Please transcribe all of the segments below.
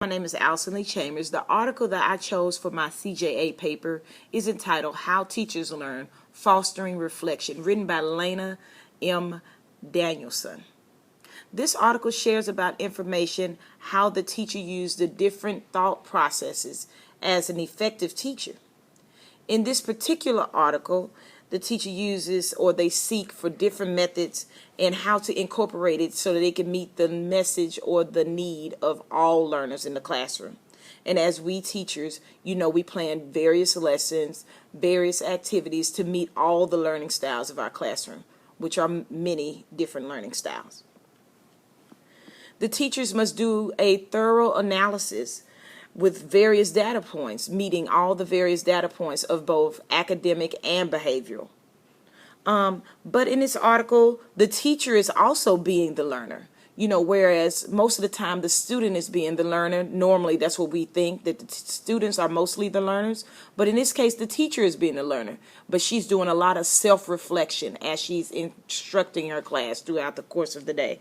My name is Allison Lee Chambers. The article that I chose for my CJA paper is entitled How Teachers Learn, Fostering Reflection, written by Lena M. Danielson. This article shares about information how the teacher used the different thought processes as an effective teacher. In this particular article, the teacher uses or they seek for different methods and how to incorporate it so that they can meet the message or the need of all learners in the classroom. And as we teachers, we plan various lessons, various activities to meet all the learning styles of our classroom, which are many different learning styles. The teachers must do a thorough analysis with various data points, meeting all the various data points of both academic and behavioral. But in this article, the teacher is also being the learner, whereas most of the time the student is being the learner. Normally, that's what we think, that the students are mostly the learners. But in this case, the teacher is being the learner. But she's doing a lot of self-reflection as she's instructing her class throughout the course of the day.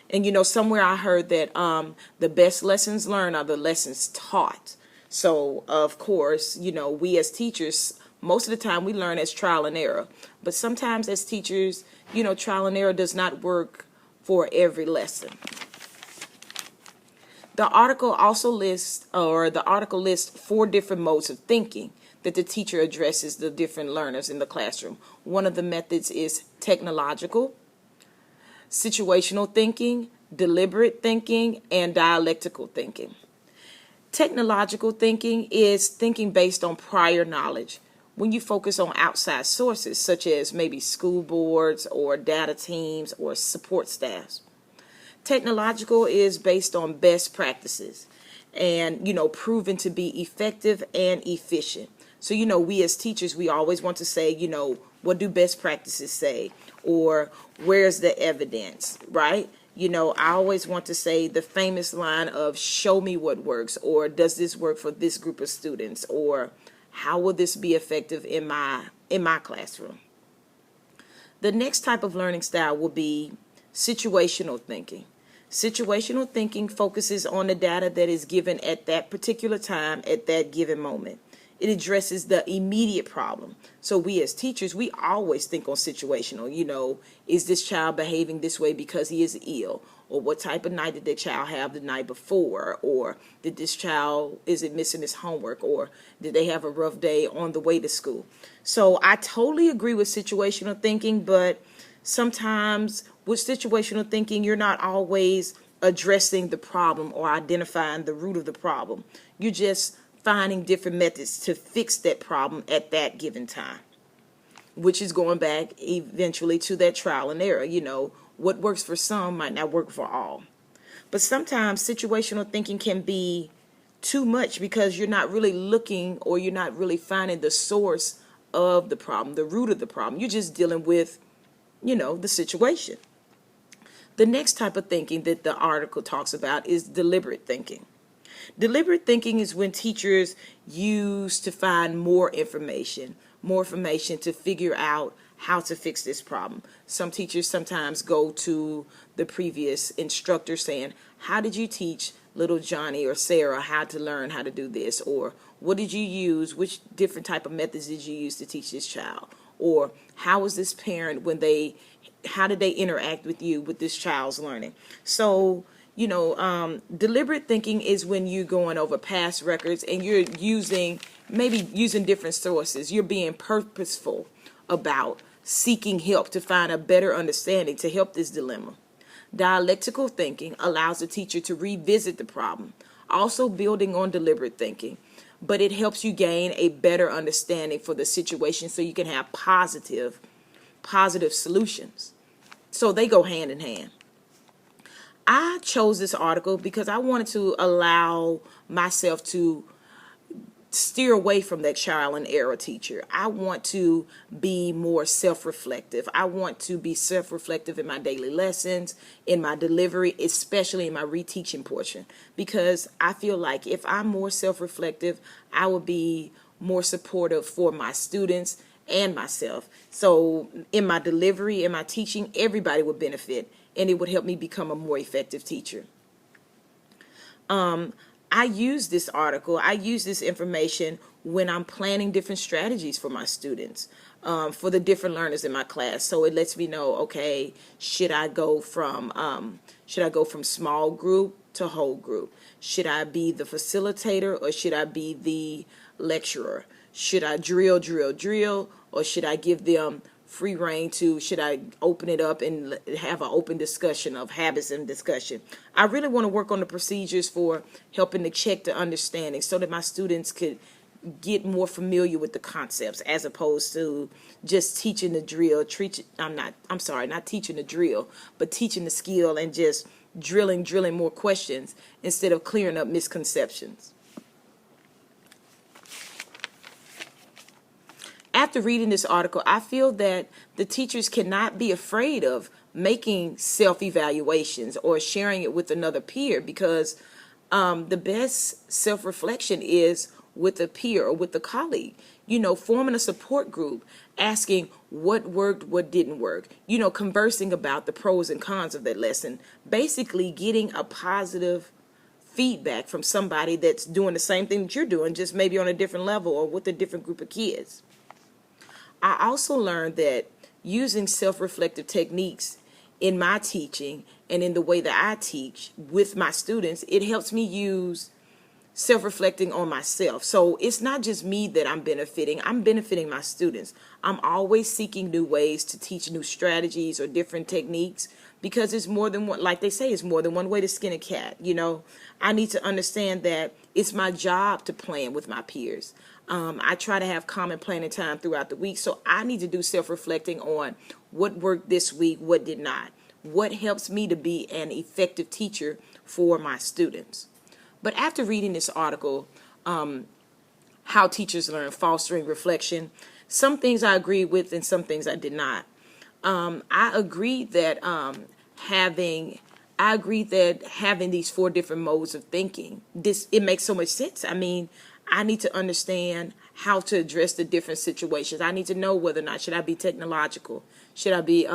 And, somewhere I heard that the best lessons learned are the lessons taught. So, of course, we as teachers, most of the time we learn as trial and error. But sometimes as teachers, trial and error does not work for every lesson. The article lists 4 different modes of thinking that the teacher addresses the different learners in the classroom. One of the methods is technological, situational thinking, deliberate thinking, and dialectical thinking. Technological thinking is thinking based on prior knowledge. When you focus on outside sources, such as maybe school boards or data teams or support staffs. Technological is based on best practices and, proven to be effective and efficient. So, we as teachers, we always want to say, what do best practices say? Or where's the evidence, right? I always want to say the famous line of show me what works, or does this work for this group of students, or how will this be effective in my classroom? The next type of learning style will be situational thinking. Situational thinking focuses on the data that is given at that particular time, at that given moment. It addresses the immediate problem. So we as teachers, we always think on situational. Is this child behaving this way because he is ill? Or what type of night did the child have the night before? Or did this child, is it missing his homework? Or did they have a rough day on the way to school? So I totally agree with situational thinking, but sometimes with situational thinking, you're not always addressing the problem or identifying the root of the problem. You're just finding different methods to fix that problem at that given time, which is going back eventually to that trial and error. What works for some might not work for all. But sometimes situational thinking can be too much because you're not really looking, or you're not really finding the source of the problem, the root of the problem. You're just dealing with, the situation. The next type of thinking that the article talks about is deliberate thinking. Deliberate thinking is when teachers use to find more information to figure out how to fix this problem. Some teachers sometimes go to the previous instructor saying, how did you teach little Johnny or Sarah how to learn how to do this? Or what did you use? Which different type of methods did you use to teach this child? Or how was this parent how did they interact with you with this child's learning? So, deliberate thinking is when you're going over past records and you're using different sources. You're being purposeful about seeking help to find a better understanding to help this dilemma. Dialectical thinking allows the teacher to revisit the problem, also building on deliberate thinking, but it helps you gain a better understanding for the situation so you can have positive solutions. So they go hand in hand. I chose this article because I wanted to allow myself to steer away from that trial and error teacher. I want to be more self-reflective. I want to be self-reflective in my daily lessons, in my delivery, especially in my reteaching portion, because I feel like if I'm more self-reflective, I will be more supportive for my students and myself. So in my delivery, in my teaching, everybody would benefit, and it would help me become a more effective teacher. I use this article, I use this information when I'm planning different strategies for my students, for the different learners in my class. So it lets me know, okay, should I go from small group to whole group? Should I be the facilitator or should I be the lecturer? Should I drill, or should I give them free reign should I open it up and have an open discussion of habits and discussion? I really want to work on the procedures for helping to check the understanding so that my students could get more familiar with the concepts as opposed to just teaching the drill. Not teaching the drill, but teaching the skill and just drilling more questions instead of clearing up misconceptions. After reading this article, I feel that the teachers cannot be afraid of making self-evaluations or sharing it with another peer, because the best self-reflection is with a peer or with a colleague. Forming a support group, asking what worked, what didn't work, conversing about the pros and cons of that lesson, basically getting a positive feedback from somebody that's doing the same thing that you're doing, just maybe on a different level or with a different group of kids. I also learned that using self-reflective techniques in my teaching and in the way that I teach with my students, it helps me use self-reflecting on myself. So it's not just me that I'm benefiting my students. I'm always seeking new ways to teach new strategies or different techniques, because it's more than one, like they say, it's more than one way to skin a cat. I need to understand that it's my job to plan with my peers. I try to have common planning time throughout the week, so I need to do self-reflecting on what worked this week, what did not, what helps me to be an effective teacher for my students. But after reading this article, How Teachers Learn, Fostering Reflection, some things I agreed with and some things I did not. I agreed that having these 4 different modes of thinking, it makes so much sense. I need to understand how to address the different situations. I need to know whether or not should I be technological, should I be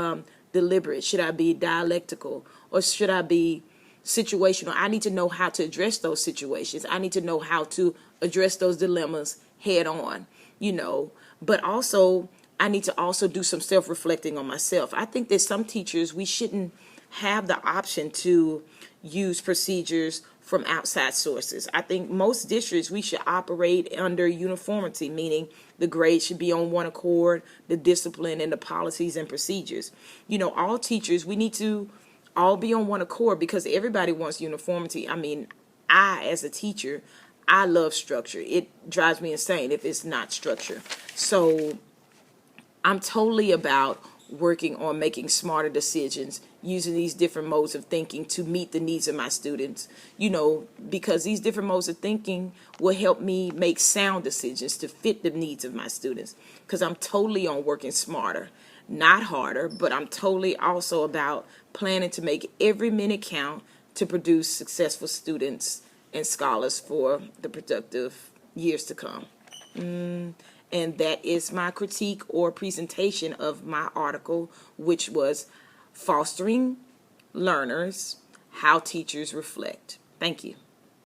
deliberate, should I be dialectical, or should I be situational. I need to know how to address those situations. I need to know how to address those dilemmas head on, but also I need to also do some self-reflecting on myself. I think that some teachers, we shouldn't have the option to use procedures from outside sources. I think most districts, we should operate under uniformity, meaning the grades should be on one accord, the discipline and the policies and procedures. All teachers, we need to all be on one accord, because everybody wants uniformity. I, as a teacher, I love structure. It drives me insane if it's not structure. So I'm totally about working on making smarter decisions, using these different modes of thinking to meet the needs of my students, because these different modes of thinking will help me make sound decisions to fit the needs of my students, because I'm totally on working smarter, not harder, but I'm totally also about planning to make every minute count to produce successful students and scholars for the productive years to come. And that is my critique or presentation of my article, which was Fostering Learners, How Teachers Reflect. Thank you.